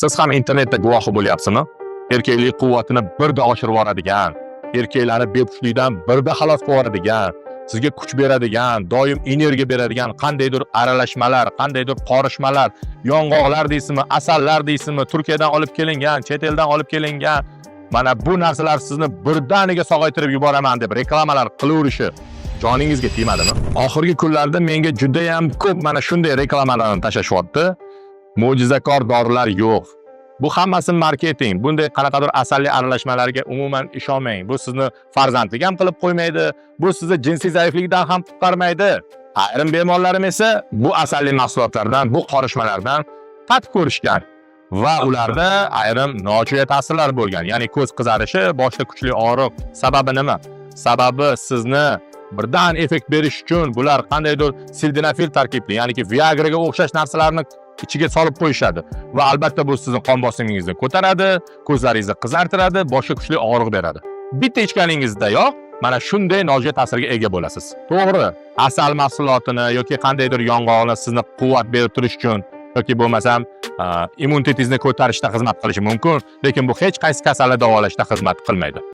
Siz ham internetda guvohi bo'lyapsizmi? Erkaklik quvvatini birda oshirib yuboradigan, erkaklarni bepushtlikdan birda xalos qilib yuboradigan, sizga kuch beradigan, doim energiya beradigan qandaydir aralashmalar, qandaydir qorishmalar, yong'oqlar deysizmi, asallar deysizmi, Turkiyadan olib kelingan, chet eldan olib kelingan, mana bu narsalar sizni birdaniga sog'aytirib yuboraman deb reklamalar qilaverishi joningizga tegmadimi? Oxirgi kunlarda menga juda ham ko'p mana shunday reklamalarni tashlashyapti. Mo'jizakor dorilar yo'q. Bu hammasi marketing. Bunday qanaqadir asalli aralashmalarga umuman ishonmang. Bu sizni farzandlik ham qilib qo'ymaydi. Bu sizni jinsiy zaiflikdan ham qutqarmaydi. Ayrim bemorlarim esa bu asalli mahsulotlardan, bu qorishmalardan qattiq ko'rishgan va ularda ayrim nojo'ya ta'sirlar bo'lgan. Ya'ni ko'z qizarishi, boshda kuchli og'riq. Sababi nima? Sababi sizni birdan effekt berish uchun bular qandaydir sildenafil tarkibli, ya'ni Viagraga o'xshash narsalarni ichiga solib qo'yishadi va albatta bu sizning qon bosimingizni ko'taradi, ko'zlaringizni qizartiradi, boshqa kuchli og'riq beradi. Bitta ichganingizdayoq mana shunday nojo'ya ta'sirga ega bo'lasiz. To'g'ri, asal mahsulotini yoki qandaydir yong'oqni sizni quvvat berib turish uchun yoki bo'lmasam immunitetingizni ko'tarishda xizmat qilishi mumkin, lekin bu hech qaysi kasalni davolashda xizmat qilmaydi.